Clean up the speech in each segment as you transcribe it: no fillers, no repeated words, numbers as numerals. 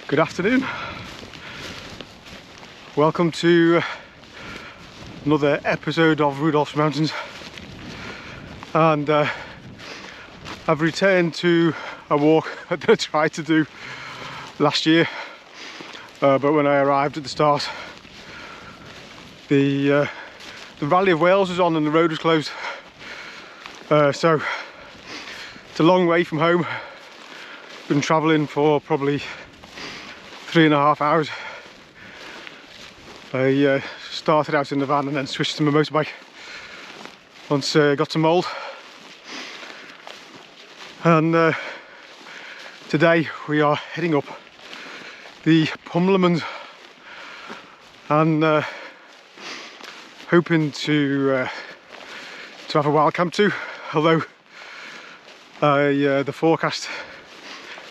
Good afternoon. Welcome to another episode of Rudolph's Mountains, and I've returned to a walk that I tried to do last year, but when I arrived at the start, the Valley of Wales was on and the road was closed, so it's a long way from home. Been travelling for probably 3.5 hours. I started out in the van and then switched to my motorbike once I got some mould. And today we are heading up the Pumlumons and hoping to have a wild camp too, although the forecast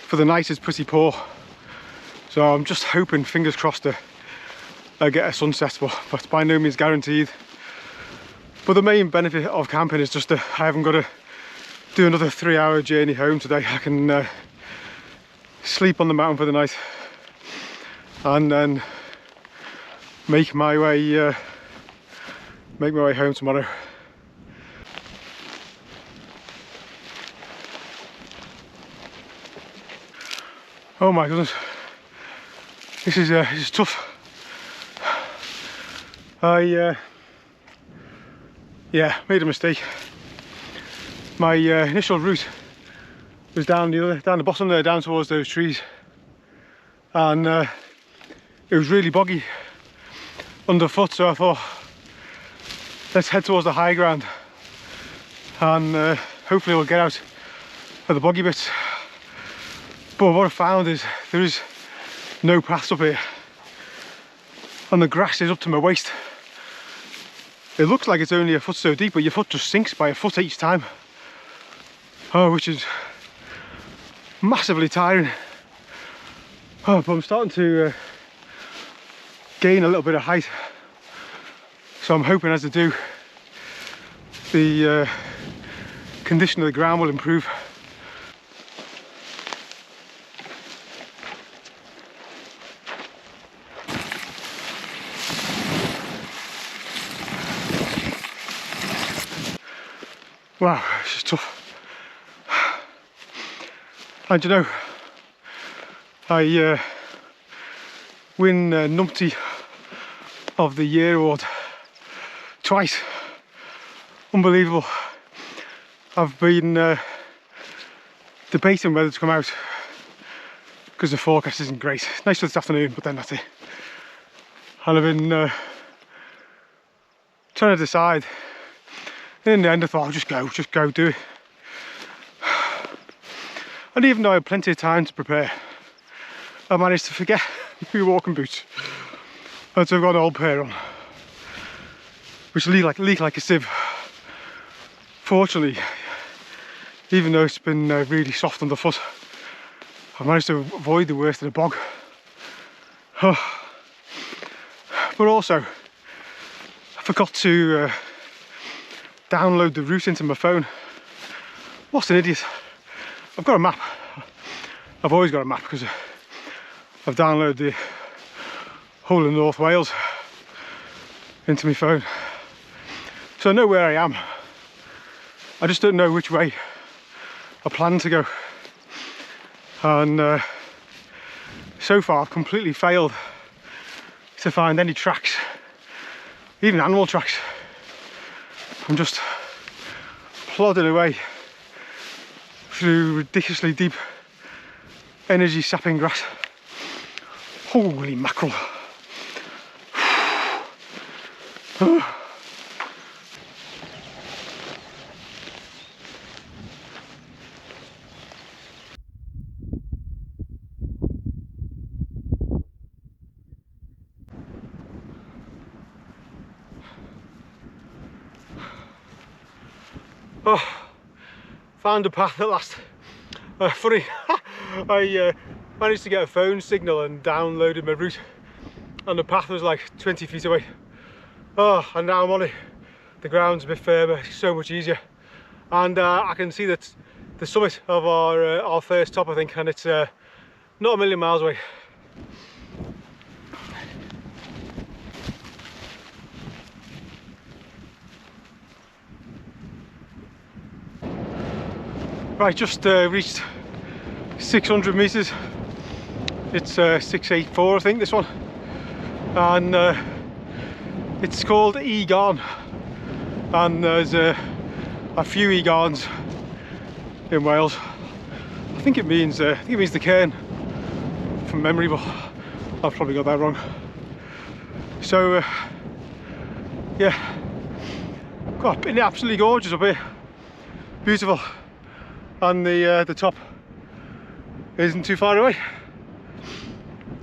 for the night is pretty poor. So I'm just hoping, fingers crossed, to get a sunset, but by no means guaranteed. But the main benefit of camping is just that I haven't got to do another 3-hour journey home today. I can sleep on the mountain for the night and then make my way home tomorrow. Oh my goodness. This is tough. I made a mistake. My initial route was down the bottom there, down towards those trees, and it was really boggy underfoot. So I thought, let's head towards the high ground, and hopefully we'll get out of the boggy bits. But what I found is there is no paths up here, and the grass is up to my waist. It looks like it's only a foot so deep, but your foot just sinks by a foot each time. Oh, which is massively tiring. Oh, but I'm starting to gain a little bit of height, so I'm hoping as I do, the condition of the ground will improve. Wow, it's just tough. And you know, I win Numpty of the Year award twice. Unbelievable. I've been debating whether to come out because the forecast isn't great. It's nice for this afternoon, but then that's it. And I've been trying to decide. In the end I thought, I'll just go do it. And even though I had plenty of time to prepare, I managed to forget my walking boots. And so I've got an old pair on, which leak like a sieve. Fortunately, even though it's been really soft underfoot, I've managed to avoid the worst of the bog. But also, I forgot to download the route into my phone. What an idiot. I've got a map. I've always got a map because I've downloaded the whole of North Wales into my phone. So I know where I am. I just don't know which way I plan to go. And so far I've completely failed to find any tracks, even animal tracks. I'm just plodding away through ridiculously deep, energy sapping grass. Holy mackerel. Oh, found a path at last. Funny, I managed to get a phone signal and downloaded my route, and the path was like 20 feet away. Oh, and now I'm on it. The ground's a bit firmer, so much easier. And I can see that the summit of our first top, I think, and it's not a million miles away. Right, just reached 600 metres. It's 684, I think, this one. And it's called Garn. And there's a few Garns in Wales. I think it means the cairn from memory, but I've probably got that wrong. So yeah, God, it's absolutely gorgeous up here, beautiful, and the top isn't too far away.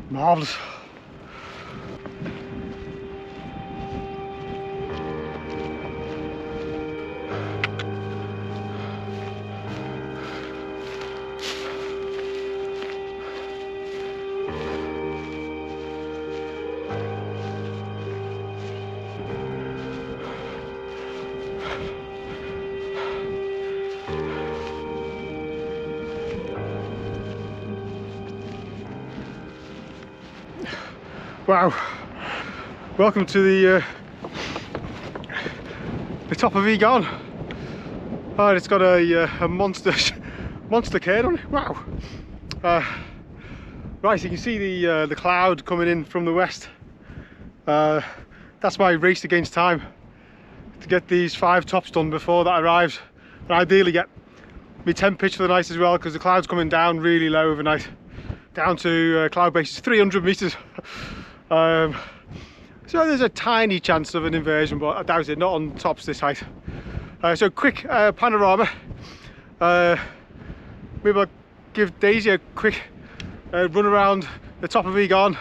Marvellous. Wow, welcome to the top of Garn. And it's got a monster cairn on it. Wow. Right, so you can see the cloud coming in from the west. That's my race against time to get these 5 tops done before that arrives, and ideally get my temp pitch for the night as well, because the cloud's coming down really low overnight, down to cloud base 300 metres. So there's a tiny chance of an inversion, but I doubt it, not on tops this height. So quick panorama. Maybe I'll give Daisy a quick run around the top of Garn,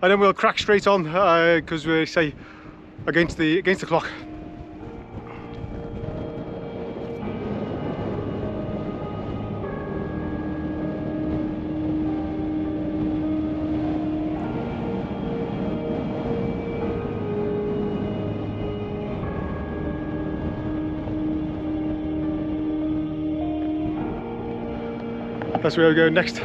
and then we'll crack straight on, because we say against the clock. That's where we'll go next.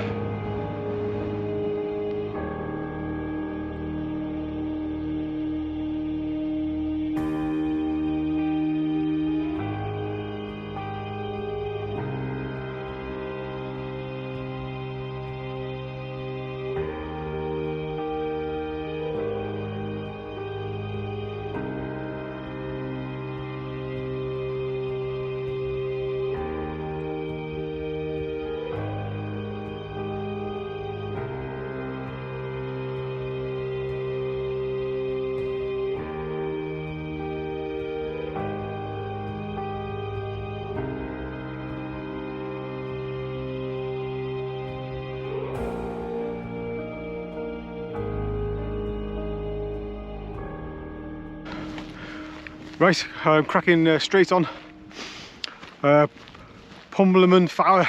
Right, I'm cracking straight on. Pumlumon Fawr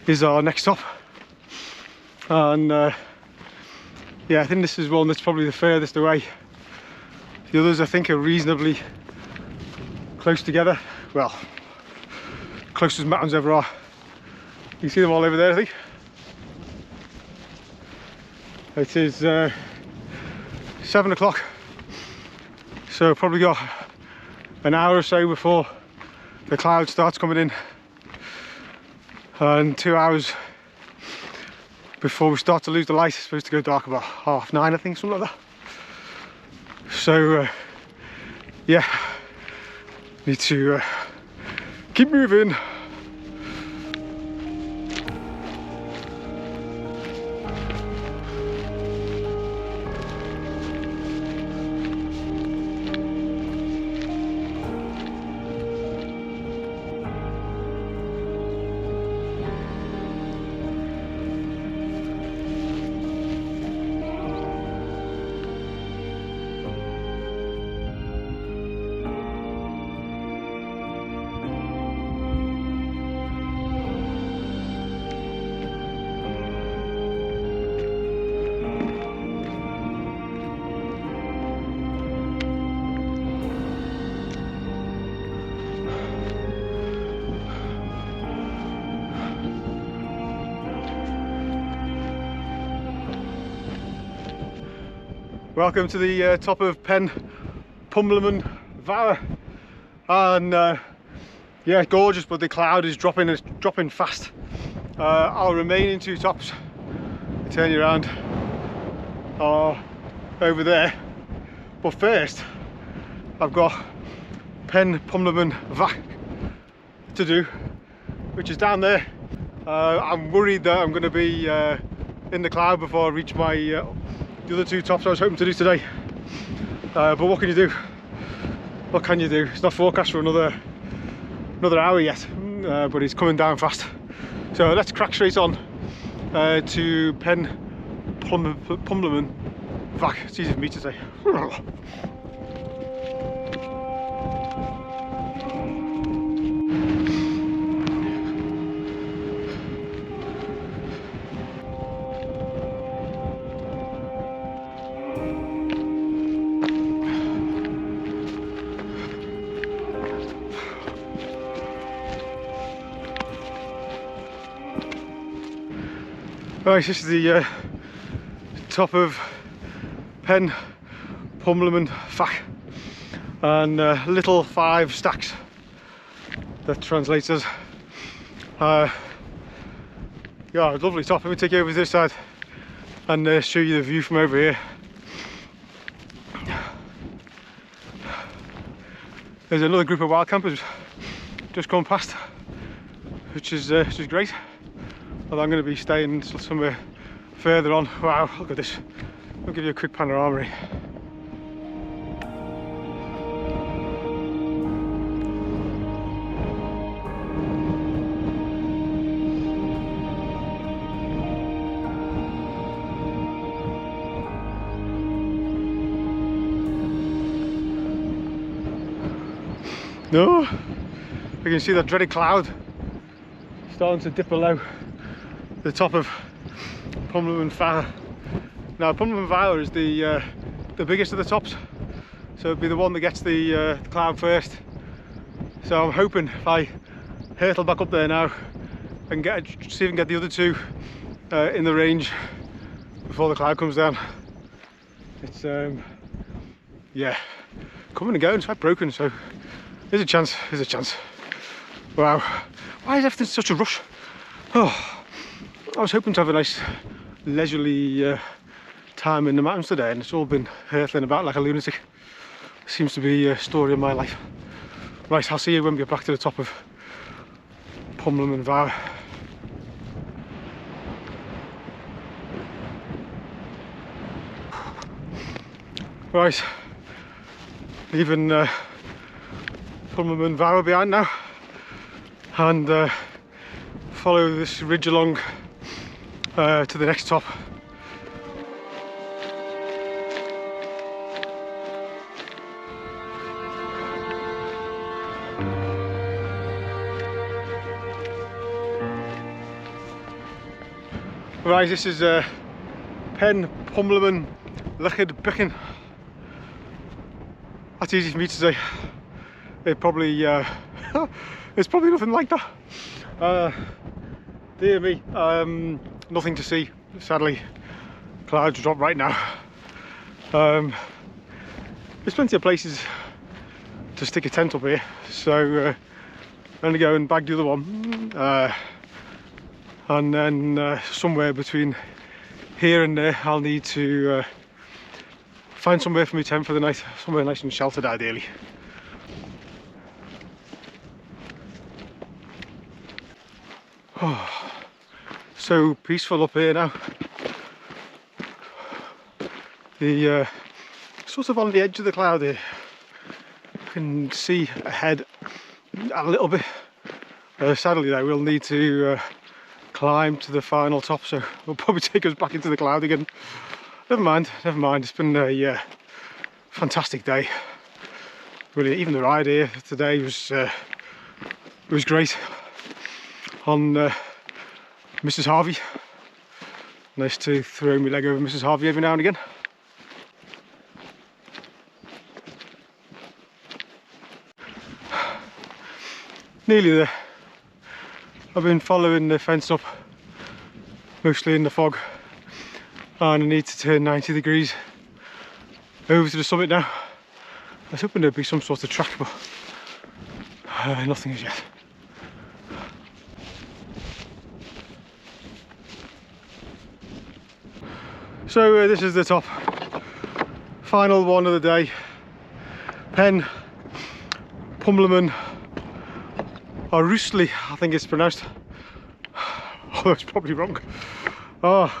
is our next stop, and yeah, I think this is one that's probably the furthest away. The others I think are reasonably close together, well, closest mountains ever are. You can see them all over there, I think. It is 7 o'clock. So probably got an hour or so before the cloud starts coming in, and 2 hours before we start to lose the light. It's supposed to go dark about 9:30, I think, something like that. So yeah, need to keep moving. Welcome to the top of Pumlumon Fawr, and yeah, gorgeous, but the cloud is dropping. It's dropping fast. Our remaining two tops, turn you around, are over there. But first, I've got Pumlumon Fawr to do, which is down there. I'm worried that I'm going to be in the cloud before I reach my the other two tops I was hoping to do today. But what can you do? What can you do? It's not forecast for another hour yet, but it's coming down fast. So let's crack straight on to Pumlumon Fawr. It's easy for me to say. Right, this is the top of Pumlumon Fawr, and little 5 stacks. That translates as yeah, lovely top. Let me take you over to this side and show you the view from over here. There's another group of wild campers just come past, which is great. Although I'm going to be staying somewhere further on. Wow, look at this. I'll give you a quick panorama. No, you can see that dreaded cloud starting to dip below the top of Pumlumon Fawr. Now Pumlumon Fawr is the biggest of the tops, so it'll be the one that gets the cloud first. So I'm hoping if I hurtle back up there now and see if I can get the other two in the range before the cloud comes down. It's yeah, coming and going. It's quite broken, so there's a chance. There's a chance. Wow, why is everything such a rush? Oh, I was hoping to have a nice leisurely time in the mountains today, and it's all been hurtling about like a lunatic. Seems to be a story of my life. Right, I'll see you when we get back to the top of Pumlumon Fawr. Right, leaving Pumlumon Fawr behind now, and follow this ridge along to the next top. Right, this is Pumlumon Fawr. That's easy for me to say. It probably it's probably nothing like that. Dear me, nothing to see, sadly. Clouds drop right now. There's plenty of places to stick a tent up here, so I'm going to go and bag the other one, and then somewhere between here and there I'll need to find somewhere for my tent for the night, somewhere nice and sheltered ideally. Oh, so peaceful up here now. The sort of on the edge of the cloud here. You can see ahead a little bit. Sadly though, we'll need to climb to the final top, so it'll probably take us back into the cloud again. Never mind, never mind. It's been a fantastic day. Really, even the ride here today was great. On Mrs. Harvey. Nice to throw my leg over Mrs. Harvey every now and again. Nearly there. I've been following the fence up, mostly in the fog, and I need to turn 90 degrees over to the summit now. I was hoping there'd be some sort of track, but nothing as yet. So this is the top, final one of the day. Pen Pumlumon or Rudolph, I think it's pronounced. Although it's probably wrong. Oh,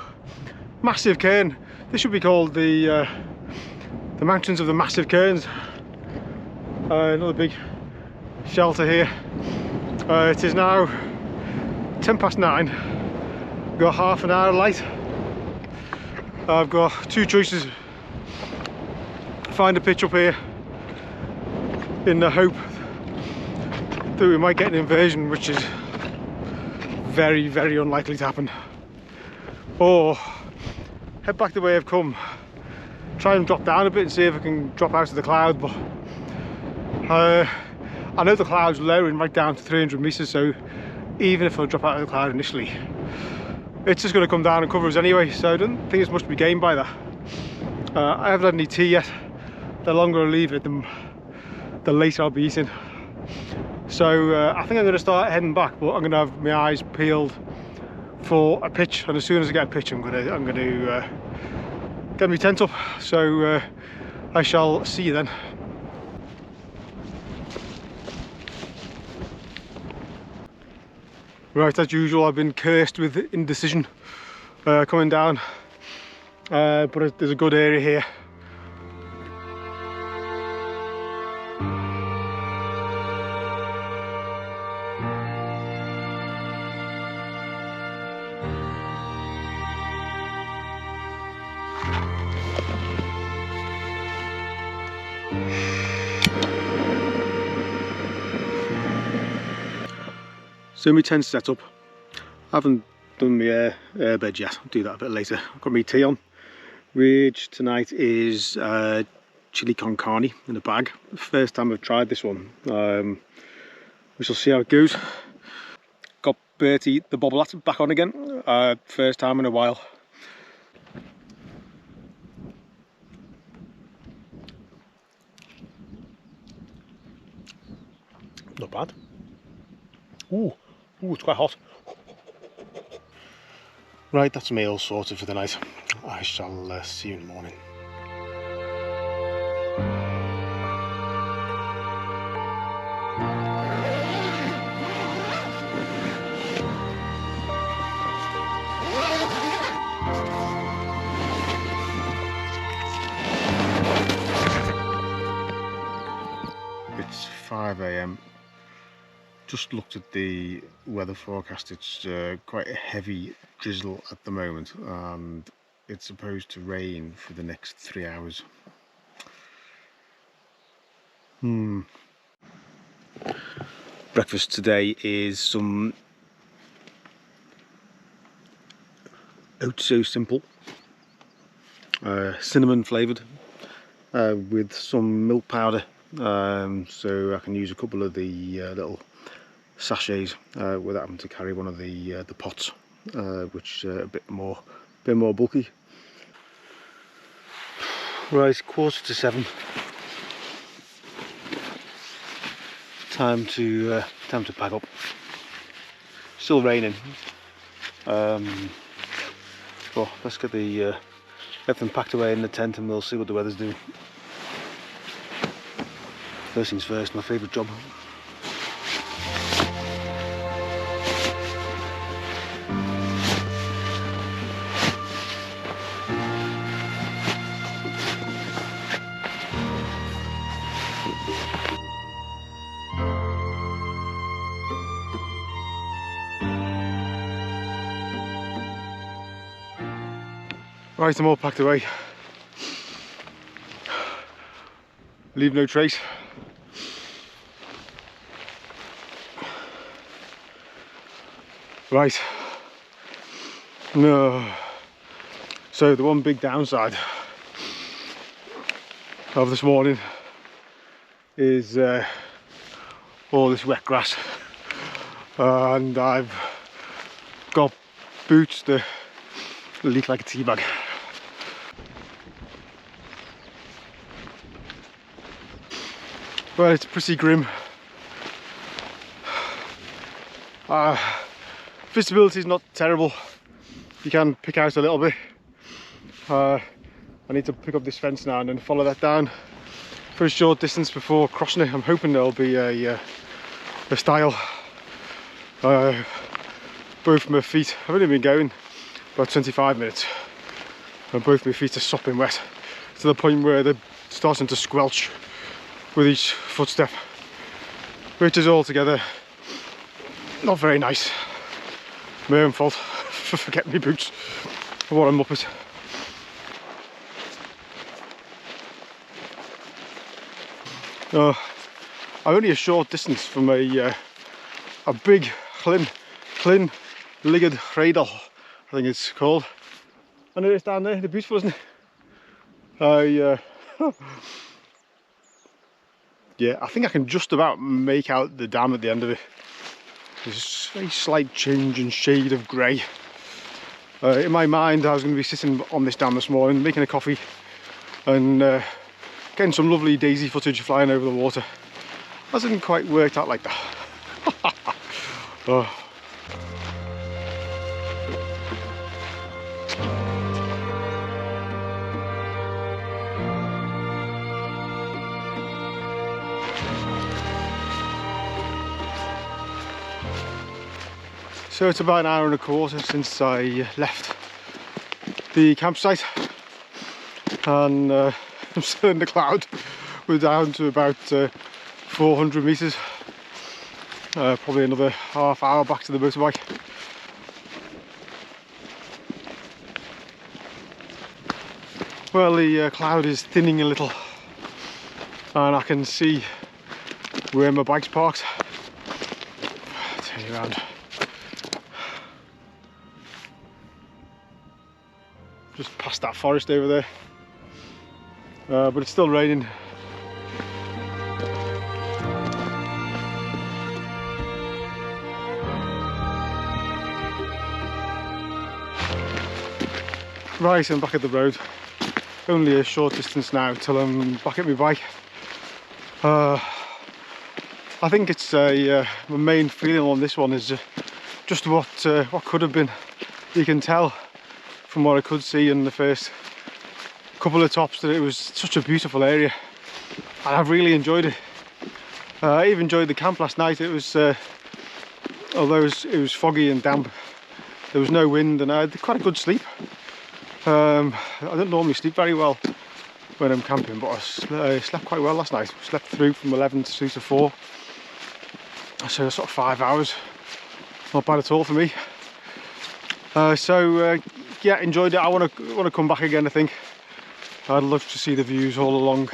massive cairn. This should be called the Mountains of the Massive Cairns. Another big shelter here. It is now 9:10. We've got half an hour light. I've got two choices. Find a pitch up here in the hope that we might get an inversion, which is very, very unlikely to happen. Or head back the way I've come. Try and drop down a bit and see if I can drop out of the cloud, but I know the cloud's lowering right down to 300 meters, so even if I drop out of the cloud initially, it's just going to come down and cover us anyway, so I don't think there's much to be gained by that. I haven't had any tea yet. The longer I leave it, the later I'll be eating. So I think I'm going to start heading back, but I'm going to have my eyes peeled for a pitch, and as soon as I get a pitch, I'm going to get my tent up. So I shall see you then. Right, as usual, I've been cursed with indecision coming down, but there's a good area here. So my tent's set up. I haven't done my air bed yet, I'll do that a bit later. I've got my tea on, which tonight is chili con carne in a bag. First time I've tried this one. We shall see how it goes. Got Bertie the Bobbleat back on again, first time in a while. Not bad. Ooh, it's quite hot. Right, that's me all sorted for the night. I shall see you in the morning. It's 5 AM. Just looked at the weather forecast. It's quite a heavy drizzle at the moment, and it's supposed to rain for the next 3 hours. Breakfast today is some oats so simple, cinnamon flavoured, with some milk powder, so I can use a couple of the little sachets without having to carry one of the pots, which are a bit more bulky. Right, 6:45. Time to pack up. Still raining, but let's get everything packed away in the tent and we'll see what the weather's doing. First things first, my favourite job. Right, I'm all packed away. Leave no trace. Right. No. So the one big downside of this morning is all this wet grass, and I've got boots that leak like a tea bag. Well, it's pretty grim. Visibility is not terrible. You can pick out a little bit. I need to pick up this fence now and then follow that down for a short distance before crossing it. I'm hoping there'll be a stile. Both my feet, I've only been going about 25 minutes, and both my feet are sopping wet to the point where they're starting to squelch with each footstep, which is altogether not very nice. My own fault for forgetting my boots. What a muppet. I'm only a short distance from a big Llyn Ligad Rheidol, I think it's called. And it is down there, they're beautiful, isn't it? Yeah, I think I can just about make out the dam at the end of it. There's a very slight change in shade of grey. In my mind, I was going to be sitting on this dam this morning, making a coffee and getting some lovely daisy footage flying over the water. Hasn't quite worked out like that. Oh. So it's about an hour and a quarter since I left the campsite, and I'm still in the cloud. We're down to about 400 metres, probably another half hour back to the motorbike. Well, the cloud is thinning a little and I can see where my bike's parked. Turn you around. Just past that forest over there, but it's still raining. Right, I'm back at the road. Only a short distance now till I'm back at my bike. I think it's my main feeling on this one is just what could have been. You can tell from what I could see in the first couple of tops that it was such a beautiful area, and I've really enjoyed it. I even enjoyed the camp last night. It was although it was foggy and damp, there was no wind and I had quite a good sleep. I don't normally sleep very well when I'm camping, but I slept quite well last night. Slept through from 11 to 2 to 4, so sort of 5 hours. Not bad at all for me. Yeah, enjoyed it. I want to come back again. I think I'd love to see the views all along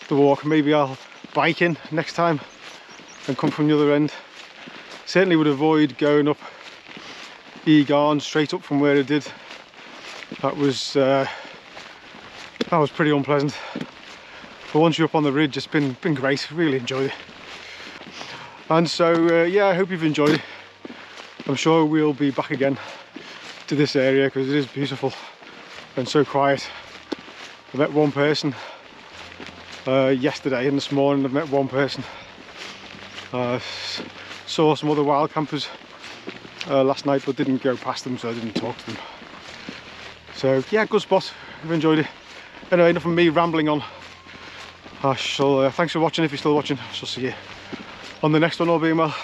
the walk. Maybe I'll bike in next time and come from the other end. Certainly would avoid going up Garn straight up from where I did. That was pretty unpleasant. But once you're up on the ridge, it's been great. Really enjoyed it. And so yeah, I hope you've enjoyed it. I'm sure we'll be back again to this area because it is beautiful and so quiet. I met one person yesterday, and this morning I've met one person. Saw some other wild campers last night, but didn't go past them, so I didn't talk to them. So yeah, good spot. I've enjoyed it. Anyway, enough of me rambling on. I shall thanks for watching. If you're still watching, I shall see you on the next one. All being well.